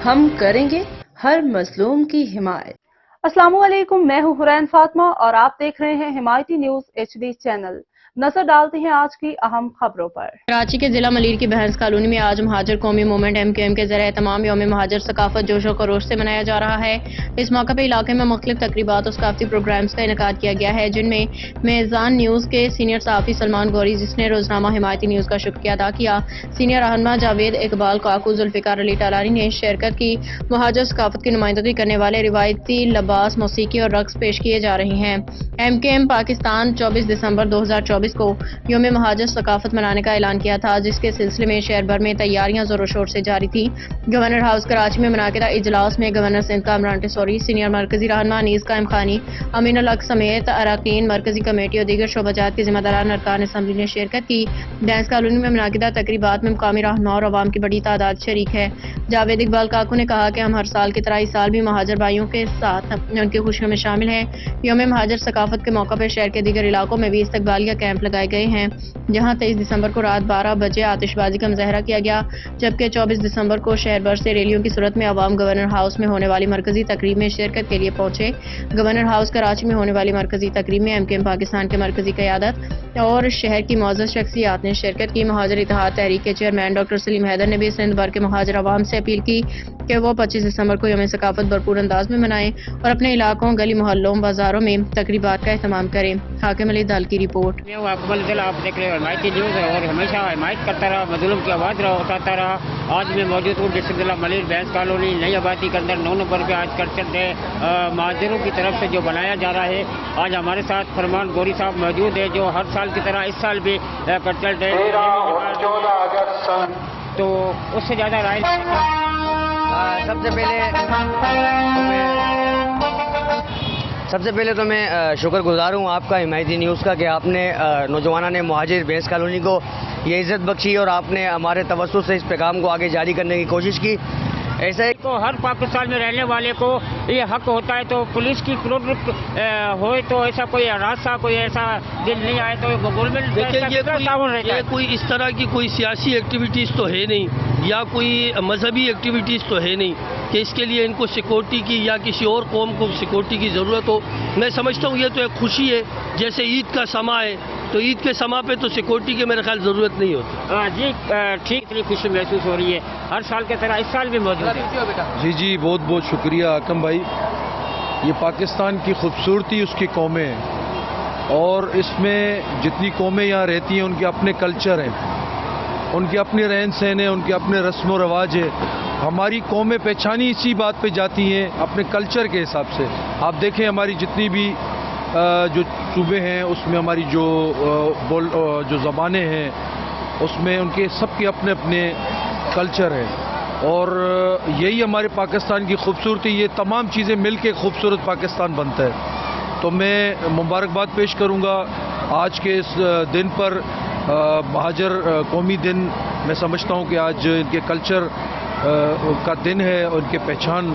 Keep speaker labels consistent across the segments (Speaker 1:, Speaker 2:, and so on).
Speaker 1: ہم کریں گے ہر مظلوم کی حمایت۔
Speaker 2: السلام علیکم، میں ہوں حرین فاطمہ اور آپ دیکھ رہے ہیں حمایتی نیوز HD چینل۔ نظر ڈالتے ہیں آج کی اہم خبروں پر۔
Speaker 3: کراچی کے ضلع ملیر کی بہنس کالونی میں آج مہاجر قومی موومنٹ MQM کے زیر اہتمام یوم مہاجر ثقافت جوش و خروش سے منایا جا رہا ہے۔ اس موقع پہ علاقے میں مختلف تقریبات اور ثقافتی پروگرامز کا انعقاد کیا گیا ہے، جن میں میزان نیوز کے سینئر صحافی سلمان گوری، جس نے روزنامہ حمایتی نیوز کا شکریہ ادا کیا، سینئر رہنما جاوید اقبال کاکو، ذوالفقار علی ٹالانی نے شرکت کی۔ مہاجر ثقافت کی نمائندگی کرنے والے روایتی لباس، موسیقی اور رقص پیش کیے جا رہے ہیں۔ MQM پاکستان 24 دسمبر 2024 کو یوم مہاجر ثقافت منانے کا اعلان کیا تھا، جس کے سلسلے میں شہر بھر میں تیاریاں زور و شور سے جاری تھیں۔ گورنر ہاؤس کراچی میں منعقدہ اجلاس میں گورنر سندھ کامران ٹیسوری، سینئر مرکزی رہنما انیس قائم خانی، امین الحق سمیت اراکین مرکزی کمیٹی اور دیگر شعبہ جات کے ذمہ داران ارکان اسمبلی نے شرکت کی۔ بہنس کالونی میں منعقدہ تقریبات میں مقامی رہنما اور عوام کی بڑی تعداد شریک ہے۔ جاوید اقبال کاکو نے کہا کہ ہم ہر سال کی طرح اس سال بھی مہاجر بھائیوں کے ساتھ ان کی خوشیوں میں شامل ہیں۔ یوم مہاجر ثقافت کے موقع پر شہر کے دیگر علاقوں میں بھی استقبالیہ کیمپ لگائے گئے ہیں، جہاں 23 دسمبر کو رات 12 بجے آتش بازی کا مظاہرہ کیا گیا، جبکہ 24 دسمبر کو شہر بھر سے ریلیوں کی صورت میں عوام گورنر ہاؤس میں ہونے والی مرکزی تقریب میں شرکت کے لیے پہنچے۔ گورنر ہاؤس کراچی میں ہونے والی مرکزی تقریب میں MQM پاکستان کے مرکزی قیادت اور شہر کی معزز شخصیات نے شرکت کی۔ مہاجر اتحاد تحریک کے چیئرمین ڈاکٹر سلیم حیدر نے بھی سندھ بھر کے مہاجر عوام سے اپیل کی کہ وہ 25 دسمبر کو یوم ثقافت بھرپور انداز میں منائیں اور اپنے علاقوں، گلی محلوں، بازاروں میں تقریبات کا اہتمام کریں۔ حاکم علی دال کی رپورٹ۔
Speaker 4: میں ہوں اکمل دل، آپ دیکھ رہے ہیں حمایتی نیوز اور ہمیشہ حمایت کرتا رہا، مظلوم کی آواز اٹھاتا رہا۔ آج میں موجود ہوں ڈسٹرکٹ ضلع ملیر بہنس کالونی نئی آبادی کے اندر 9 نمبر پہ۔ آج کلچر ڈے مہاجروں کی طرف سے جو بنایا جا رہا ہے، آج ہمارے ساتھ فرمان گوری صاحب موجود ہے، جو ہر سال کی طرح اس سال بھی کلچر ڈے تو اس سے زیادہ رائے
Speaker 5: سب سے پہلے تو میں شکر گزار ہوں آپ کا حمایتی نیوز کا کہ آپ نے نوجوانوں نے مہاجر بہنس کالونی کو یہ عزت بخشی اور آپ نے ہمارے توسط سے اس پیغام کو آگے جاری کرنے کی کوشش کی۔ ایسا ہی
Speaker 4: تو ہر پاکستان میں رہنے والے کو یہ حق ہوتا ہے، تو پولیس کی پروڈکٹ ہوئے تو ایسا کوئی حادثہ، کوئی ایسا دل نہیں آئے تو گورنمنٹ
Speaker 6: یہ کوئی اس طرح کی کوئی سیاسی ایکٹیویٹیز تو ہے نہیں یا کوئی مذہبی ایکٹیویٹیز تو ہے نہیں کہ اس کے لیے ان کو سیکورٹی کی یا کسی اور قوم کو سیکورٹی کی ضرورت ہو۔ میں سمجھتا ہوں یہ تو ایک خوشی ہے، جیسے عید کا سما ہے تو عید کے سما پہ تو سیکورٹی کی میرے خیال ضرورت نہیں ہوتی۔
Speaker 4: جی ٹھیک، اتنی خوشی محسوس ہو رہی ہے، ہر سال کی طرح اس سال بھی موجود ہے۔
Speaker 7: جی بہت بہت شکریہ حکم بھائی۔ یہ پاکستان کی خوبصورتی اس کی قومیں ہیں، اور اس میں جتنی قومیں یہاں رہتی ہیں ان کے اپنے کلچر ہیں، ان کے اپنے رہن سہن ہیں، ان کے اپنے رسم و رواج ہیں۔ ہماری قومیں پہچانی اسی بات پہ جاتی ہیں، اپنے کلچر کے حساب سے۔ آپ دیکھیں ہماری جتنی بھی جو صوبے ہیں اس میں ہماری جو زبانیں ہیں اس میں ان کے سب کے اپنے اپنے کلچر ہیں، اور یہی ہمارے پاکستان کی خوبصورتی، یہ تمام چیزیں مل کے خوبصورت پاکستان بنتا ہے۔ تو میں مبارکباد پیش کروں گا آج کے اس دن پر، مہاجر قومی دن۔ میں سمجھتا ہوں کہ آج ان کے کلچر کا دن ہے، اور ان کے پہچان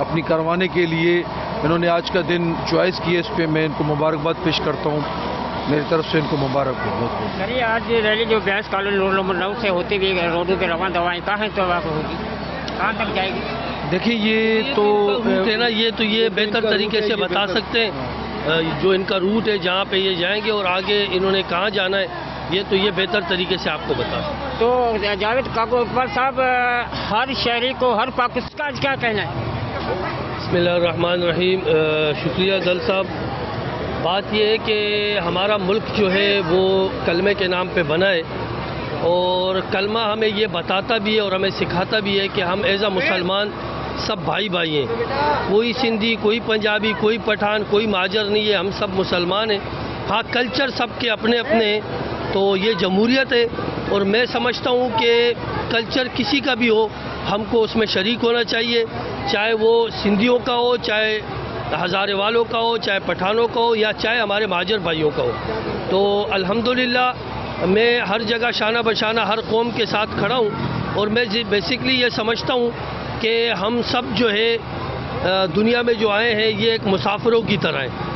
Speaker 7: اپنی کروانے کے لیے انہوں نے آج کا دن چوائس کی ہے، اس پہ میں ان کو مبارکباد پیش کرتا ہوں، میری طرف سے ان کو مبارک ہو۔
Speaker 4: چلیے، آج ریلی جو بہنس کالونی روڈ نمبر 9 سے ہوتی ہوئی روڈوں پہ رواں دوائیں کہاں تو ہوگی، کہاں تک جائے گی؟
Speaker 7: دیکھیں یہ تو
Speaker 6: یہ بہتر طریقے سے بتا سکتے ہیں جو ان کا روٹ ہے جہاں پہ یہ جائیں گے اور آگے انہوں نے کہاں جانا ہے، یہ بہتر طریقے سے آپ کو بتا سکتے ہیں۔
Speaker 4: تو جاوید کاکو اقبال صاحب، ہر شہری کو، ہر پاکستان کیا کہنا ہے؟
Speaker 6: بسم اللہ الرحمن الرحیم۔ شکریہ دل صاحب۔ بات یہ ہے کہ ہمارا ملک جو ہے وہ کلمے کے نام پہ بنا ہے، اور کلمہ ہمیں یہ بتاتا بھی ہے اور ہمیں سکھاتا بھی ہے کہ ہم ایز اے مسلمان سب بھائی بھائی ہیں، کوئی سندھی، کوئی پنجابی، کوئی پٹھان، کوئی مہاجر نہیں ہے، ہم سب مسلمان ہیں۔ ہاں، کلچر سب کے اپنے اپنے ہیں، تو یہ جمہوریت ہے، اور میں سمجھتا ہوں کہ کلچر کسی کا بھی ہو، ہم کو اس میں شریک ہونا چاہیے، چاہے وہ سندھیوں کا ہو، چاہے ہزارے والوں کا ہو، چاہے پٹھانوں کا ہو، یا چاہے ہمارے مہاجر بھائیوں کا ہو۔ تو الحمدللہ میں ہر جگہ شانہ بشانہ ہر قوم کے ساتھ کھڑا ہوں، اور میں بیسکلی یہ سمجھتا ہوں کہ ہم سب جو ہے دنیا میں جو آئے ہیں یہ ایک مسافروں کی طرح ہیں۔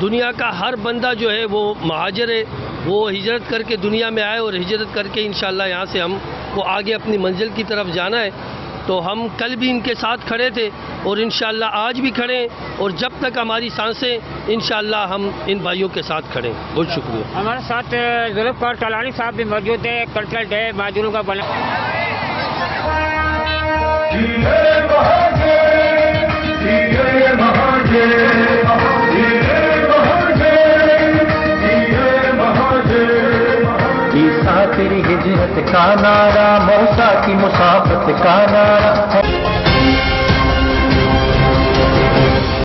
Speaker 6: دنیا کا ہر بندہ جو ہے وہ مہاجر ہے، وہ ہجرت کر کے دنیا میں آئے، اور ہجرت کر کے انشاءاللہ یہاں سے ہم کو آگے اپنی منزل کی طرف جانا ہے۔ تو ہم کل بھی ان کے ساتھ کھڑے تھے اور انشاءاللہ آج بھی کھڑے ہیں، اور جب تک ہماری سانسیں انشاءاللہ ہم ان بھائیوں کے ساتھ کھڑے ہیں. بہت شکریہ.
Speaker 4: ہمارے ساتھ ذوالفقار طلانی صاحب بھی موجود ہے. کلچرل ڈے معذوروں کا بنا
Speaker 8: عیسیٰ تیری ہجرت کا نعرہ، موسیٰ کی مسافت کا نعرہ.